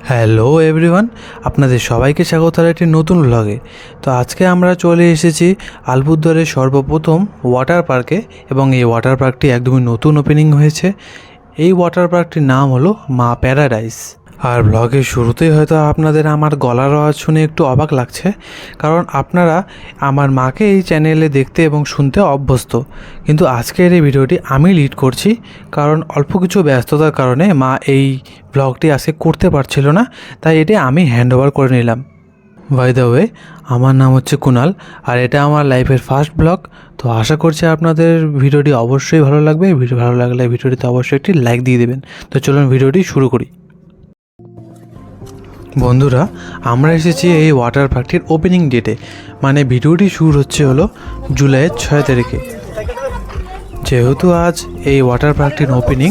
Hello everyone, আপনাদের সবাইকে স্বাগত একটি নতুন ব্লগে। তো আজকে আমরা চলে এসেছি আলিপুরদুয়ারের সর্বপ্রথম ওয়াটার পার্কে, এবং এই ওয়াটার পার্কটি একদমই নতুন ওপেনিং হয়েছে। এই ওয়াটার পার্কটির নাম হলো মা প্যারাডাইস। আর ব্লগের শুরুতেই হয়তো আপনাদের আমার গলার আওয়াজ শুনে একটু অবাক লাগছে, কারণ আপনারা আমার মাকে এই চ্যানেলে দেখতে এবং শুনতে অভ্যস্ত। কিন্তু আজকের এই ভিডিওটি আমি লিড করছি, কারণ অল্প কিছু ব্যস্ততার কারণে মা এই ব্লগটি আজকে করতে পারছিল না, তাই এটি আমি হ্যান্ড ওভার করে নিলাম। বাই দ্য ওয়ে, আমার নাম হচ্ছে কুনাল, আর এটা আমার লাইফের ফার্স্ট ব্লগ। তো আশা করছি আপনাদের ভিডিওটি অবশ্যই ভালো লাগবে। ভিডিও ভালো লাগলে ভিডিওটিতে অবশ্যই একটি লাইক দিয়ে দেবেন। তো চলুন ভিডিওটি শুরু করি। বন্ধুরা, আমরা এসেছি এই ওয়াটার পার্কটির ওপেনিং ডেটে, মানে ভিডিওটি শুরু হচ্ছে হলো জুলাইয়ের 6 তারিখে। যেহেতু আজ এই ওয়াটার পার্কটির ওপেনিং,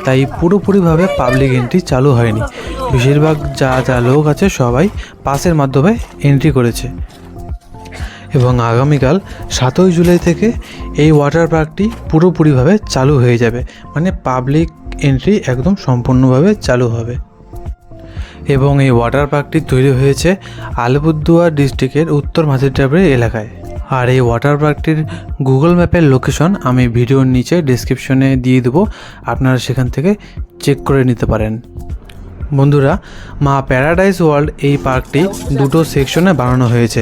তাই পুরোপুরিভাবে পাবলিক এন্ট্রি চালু হয়নি। বেশিরভাগ যা লোক আছে সবাই পাসের মাধ্যমে এন্ট্রি করেছে, এবং আগামীকাল 7 জুলাই থেকে এই ওয়াটার পার্কটি পুরোপুরিভাবে চালু হয়ে যাবে, মানে পাবলিক এন্ট্রি একদম সম্পূর্ণভাবে চালু হবে। এবং এই ওয়াটার পার্কটি তৈরি হয়েছে আলিপুরদুয়ার ডিস্ট্রিক্টের উত্তর মাঝিরডাবড়ি এলাকায়। আর এই ওয়াটার পার্কটির গুগল ম্যাপের লোকেশন আমি ভিডিওর নিচে ডেসক্রিপশনে দিয়ে দেবো, আপনারা সেখান থেকে চেক করে নিতে পারেন। বন্ধুরা, মা প্যারাডাইস ওয়ার্ল্ড এই পার্কটি দুটো সেকশনে বানানো হয়েছে।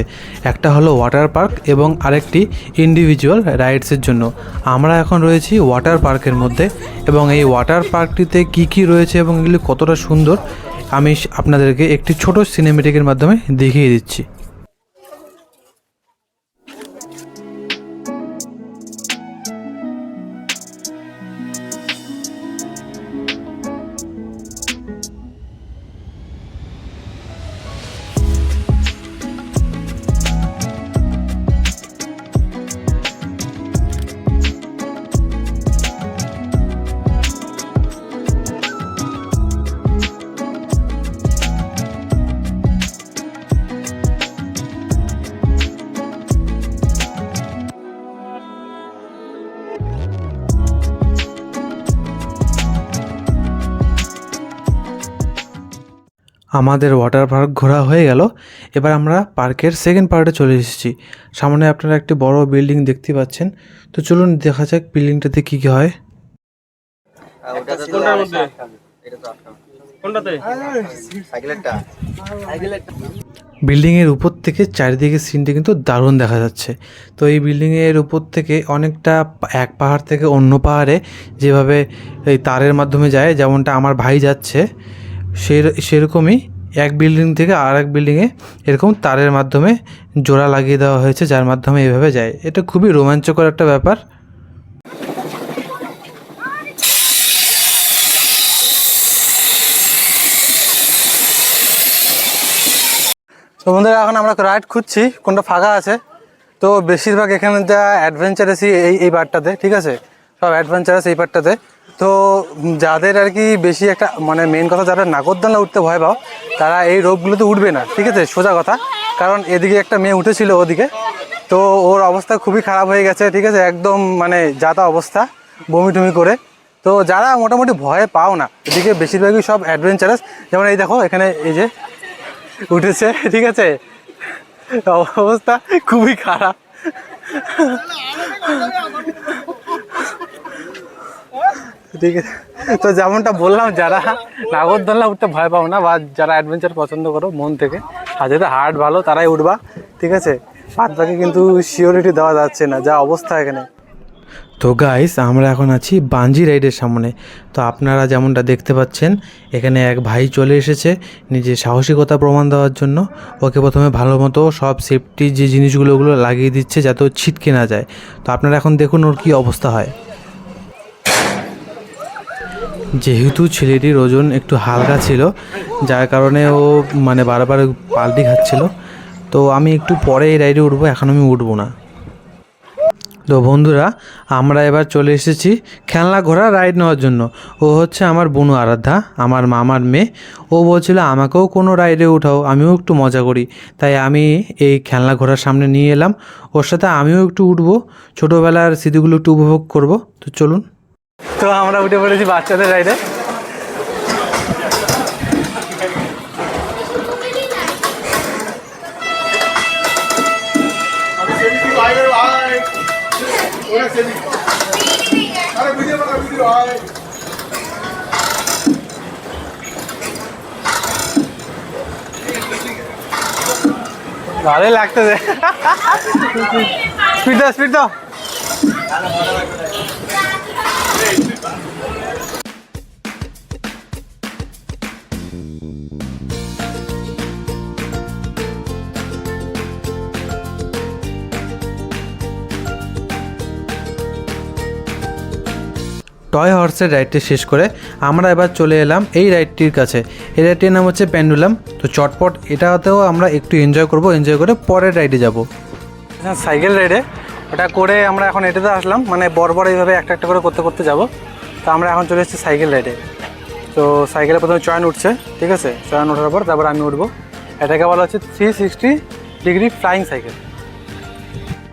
একটা হলো ওয়াটার পার্ক এবং আরেকটি ইন্ডিভিজুয়াল রাইডসের জন্য। আমরা এখন রয়েছি ওয়াটার পার্কের মধ্যে, এবং এই ওয়াটার পার্কটিতে কী রয়েছে এবং এগুলি কতটা সুন্দর আমি আপনাদেরকে একটি ছোট সিনেমেটিকের মাধ্যমে দেখিয়ে দিচ্ছি। আমাদের ওয়াটার পার্ক ঘোরা হয়ে গেল। এবার আমরা পার্কের সেকেন্ড পার্টে চলে এসেছি। সামনে আপনারা একটি বড় বিল্ডিং দেখতে পাচ্ছেন। তো চলুন দেখা যাক বিল্ডিংটাতে কী কী হয়। বিল্ডিংয়ের উপর থেকে চারিদিকে সিনটি কিন্তু দারুণ দেখা যাচ্ছে। তো এই বিল্ডিংয়ের উপর থেকে অনেকটা এক পাহাড় থেকে অন্য পাহাড়ে যেভাবে এই তারের মাধ্যমে যায়, যেমনটা আমার ভাই যাচ্ছে, সেরকমই এক বিল্ডিং থেকে আর এক বিল্ডিংয়ে এরকম তারের মাধ্যমে জোড়া লাগিয়ে দেওয়া হয়েছে, যার মাধ্যমে এইভাবে যায়। এটা খুবই রোমাঞ্চকর একটা ব্যাপার। তো বন্ধুরা, এখন আমরা রাইড খুঁজছি কোনটা ফাঁকা আছে। তো বেশিরভাগ এখানে যা অ্যাডভেঞ্চারাসই এই পার্টটাতে, ঠিক আছে, সব অ্যাডভেঞ্চারাস এই পার্টটাতে। তো যাদের আর কি বেশি একটা মানে মেন কথা, যারা নাগরদোলনা উঠতে ভয় পাও, তারা এই রোপগুলোতে উঠবে না, ঠিক আছে, সোজা কথা। কারণ এদিকে একটা মেয়ে উঠেছিল ওদিকে, তো ওর অবস্থা খুবই খারাপ হয়ে গেছে, ঠিক আছে, একদম মানে যাতা অবস্থা, বমি টমি করে। তো যারা মোটামুটি ভয় পাও না, এদিকে বেশিরভাগই সব অ্যাডভেঞ্চারাস। যেমন এই দেখো, এখানে এই যে উঠেছে, ঠিক আছে, অবস্থা খুবই খারাপ। ঠিক আছে, তো যেমনটা বললাম, যারা নাগরদোলনা উঠতে ভয় পাও না, বা যারা অ্যাডভেঞ্চার পছন্দ করো মন থেকে, আর যেটা হার্ট ভালো, তারাই উঠবা, ঠিক আছে। বাদ বাকি কিন্তু সিওরিটি দেওয়া যাচ্ছে না, যা অবস্থা এখানে। তো গাইস, আমরা এখন আছি বাঞ্জি রাইডের সামনে। তো আপনারা যেমনটা দেখতে পাচ্ছেন, এখানে এক ভাই চলে এসেছে নিজের সাহসিকতা প্রমাণ দেওয়ার জন্য। ওকে প্রথমে ভালো মতো সব সেফটি যে জিনিসগুলো ওগুলো লাগিয়ে দিচ্ছে, যাতে ও ছিটকে না যায়। তো আপনারা এখন দেখুন ওর কী অবস্থা হয়। যেহেতু ছেলেটির ওজন একটু হালকা ছিল, যার কারণে ও মানে বারবার পাল্টি খাচ্ছিল। তো আমি একটু পরে এই রাইডে উঠবো, এখন আমি উঠবো না। তো বন্ধুরা, আমরা এবার চলে এসেছি খেলনা ঘোড়া রাইড নেওয়ার জন্য। ও হচ্ছে আমার বোনু আরাধ্যা, আমার মামার মেয়ে। ও বলছিল আমাকেও কোনো রাইডে উঠাও, আমিও একটু মজা করি। তাই আমি এই খেলনা ঘোড়ার সামনে নিয়ে এলাম, ওর সাথে আমিও একটু উঠবো, ছোটোবেলার স্মৃতিগুলো একটু উপভোগ করব। তো চলুন। তো আমরা উঠে পড়েছি বাচ্চাদের রাইডে। ভালোই লাগতেছে। স্পিড দাও, স্পিড দাও। টয় হর্সের রাইডটি শেষ করে আমরা এবার চলে এলাম এই রাইডটির কাছে। এই রাইডটির নাম হচ্ছে পেন্ডুলাম। তো চটপট এটাতেও আমরা একটু এনজয় করব, এনজয় করে পরের রাইডে যাব। সাইকেল রাইডে ওটা করে আমরা এখন এটাতে আসলাম, মানে বড় এইভাবে একটা একটা করে করতে করতে যাব। তো আমরা এখন চলে এসেছি সাইকেল রাইডে। তো সাইকেলে প্রথমে চয়ন উঠছে, ঠিক আছে? চয়ন ওঠার পর তারপর আমি উঠবো। এটাকে বলা হচ্ছে 360 ডিগ্রি ফ্লাইং সাইকেল।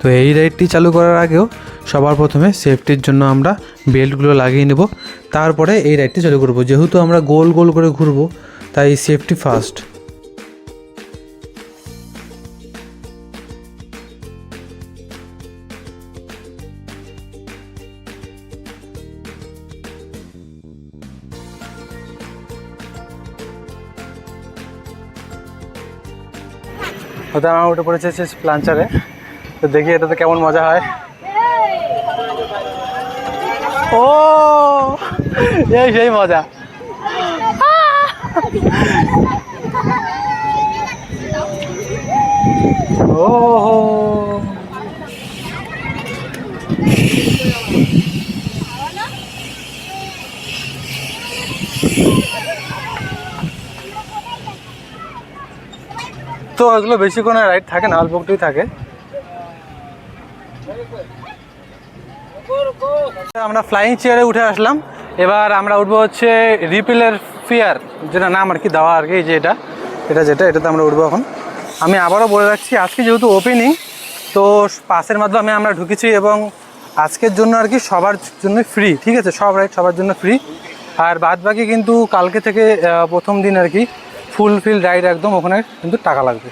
তো এই রাইডটি চালু করার আগেও সবার প্রথমে সেফটির জন্য আমরা বেল্টগুলো লাগিয়ে নেব, তারপরে এই রাইডটি চালু করব। যেহেতু আমরা গোল গোল করে ঘুরবো তাই সেফটি ফার্স্ট। হয়তো আমার উঠে পড়েছে প্লাঞ্চারে। তো দেখি এটাতে কেমন মজা হয়। ও এই সেই মজা। ও তো এগুলো বেশি কোনো রাইড থাকে না, অল্প একটুই থাকে। আমরা ফ্লাইং চেয়ারে উঠে আসলাম। এবার আমরা উঠবো হচ্ছে রিপিলের ফিয়ার, যেটা নাম আর কি দেওয়া আর কি, যে এটাতে আমরা উঠবো এখন। আমি আবারও বলে রাখছি, আজকে যেহেতু ওপেনিং, তো পাসের মাধ্যমে আমরা ঢুকেছি এবং আজকের জন্য আর কি সবার জন্য ফ্রি, ঠিক আছে? সব রাইড সবার জন্য ফ্রি। আর বাদ বাকি কিন্তু কালকে থেকে প্রথম দিন আর কি ফুলফিল রাইড একদম, ওখানে কিন্তু টাকা লাগবে।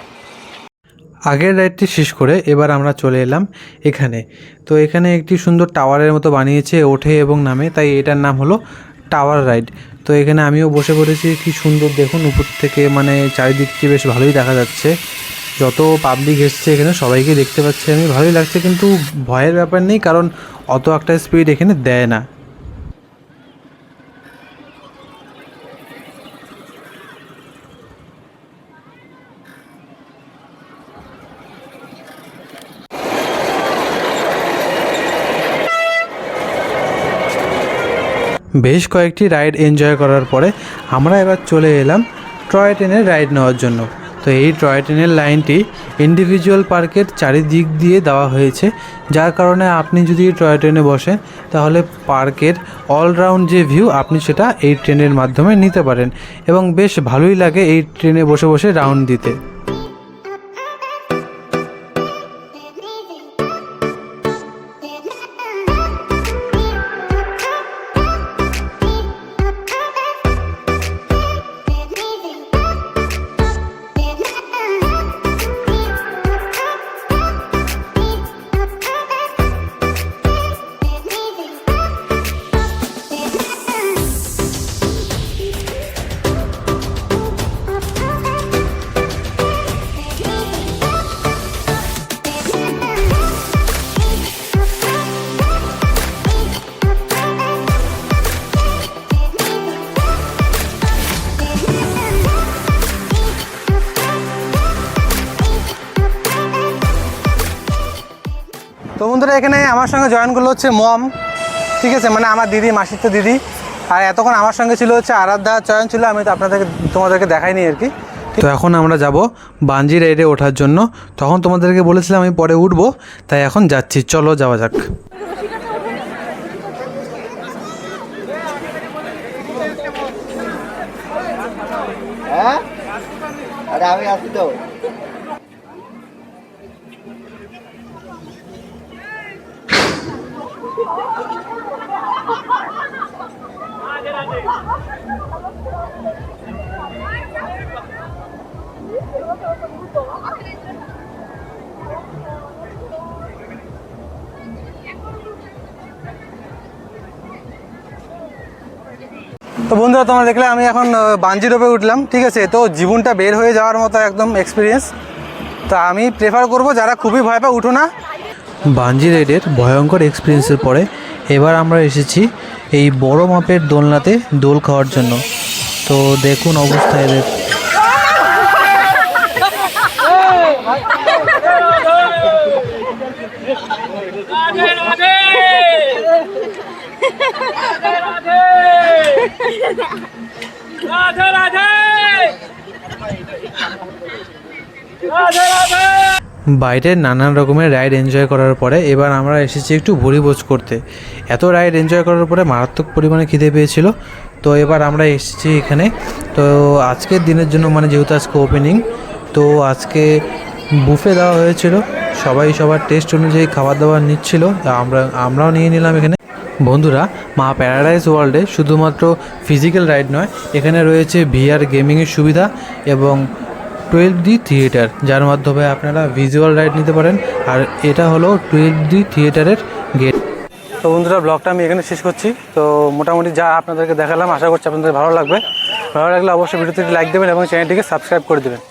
আগের রাইডটি শেষ করে এবার আমরা চলে এলাম এখানে। তো এখানে একটি সুন্দর টাওয়ারের মতো বানিয়েছে ওঠে এবং নামে, তাই এটার নাম হলো টাওয়ার রাইড। তো এখানে আমিও বসে পড়েছি। কি সুন্দর দেখুন উপর থেকে, মানে চারিদিকটি বেশ ভালোই দেখা যাচ্ছে। যত পাবলিক এসছে এখানে সবাইকে দেখতে পাচ্ছি আমি, ভালোই লাগছে। কিন্তু ভয়ের ব্যাপার নেই, কারণ অত একটা স্পিড এখানে দেয় না। বেশ কয়েকটি রাইড এনজয় করার পরে আমরা এবার চলে এলাম টয় ট্রেনের রাইড নেওয়ার জন্য। তো এই টয় ট্রেনের লাইনটি ইন্ডিভিজুয়াল পার্কের চারিদিক দিয়ে দেওয়া হয়েছে, যার কারণে আপনি যদি টয় ট্রেনে বসেন তাহলে পার্কের অলরাউন্ড যে ভিউ আপনি সেটা এই ট্রেনের মাধ্যমে নিতে পারেন এবং বেশ ভালোই লাগে এই ট্রেনে বসে বসে রাউন্ড দিতে। তো বন্ধুরা, এখানে আমার সঙ্গে জয়েন করলো হচ্ছে মম, ঠিক আছে? মানে আমার দিদি, মাসির তো দিদি। আর এতক্ষণ আমার সঙ্গে ছিল হচ্ছে আরাধ্যা, চয়ন ছিল। আমি তো তোমাদেরকে দেখাইনি আর কি। তো এখন আমরা যাব বাঞ্জি রাইডে ওঠার জন্য। তখন তোমাদেরকে বলেছিলাম আমি পরে উঠবো, তাই এখন যাচ্ছি। চলো যাওয়া যাক। হ্যাঁ, আরে আমি আসি তো। তো বন্ধুরা তোমরা দেখলে আমি এখন বাঞ্জি রোপে উঠলাম, ঠিক আছে। তো জীবনটা বের হয়ে যাওয়ার মতো একদম এক্সপিরিয়েন্স। তো আমি প্রেফার করব যারা খুবই ভয় পায় উঠো না। বাঞ্জি রাইডের ভয়ঙ্কর এক্সপিরিয়েন্সের পরে এবার আমরা এসেছি এই বড় মাপের দোলনাতে দোল খাওয়ার জন্য। তো দেখুন অবস্থা এদের। বাইরের নানান রকমের রাইড এনজয় করার পরে এবার আমরা এসেছি একটু ভুরিভোজ করতে। এত রাইড এনজয় করার পরে মারাত্মক পরিমাণে খিদে পেয়েছিল। তো এবার আমরা এসেছি এখানে। তো আজকের দিনের জন্য মানে যেহেতু আজকে ওপেনিং, তো আজকে বুফে দেওয়া হয়েছিল, সবাই সবার টেস্ট অনুযায়ী খাবার দাবার নিচ্ছিল, আমরাও নিয়ে নিলাম এখানে। বন্ধুরা, মা প্যারাডাইস ওয়ার্ল্ডে শুধুমাত্র ফিজিক্যাল রাইড নয়, এখানে রয়েছে ভিআর গেমিংয়ের সুবিধা এবং 12D থিয়েটার, যার মাধ্যমে আপনারা ভিজুয়াল রাইড নিতে পারেন। আর এটা হলো 12D থিয়েটারের গেট। তো বন্ধুরা, ব্লগটা আমি এখানে শেষ করছি। তো মোটামুটি যা আপনাদেরকে দেখালাম, আশা করছি আপনাদের ভালো লাগবে। ভালো লাগলে অবশ্যই ভিডিওতে লাইক দেবেন এবং চ্যানেলটিকে সাবস্ক্রাইব করে দেবেন।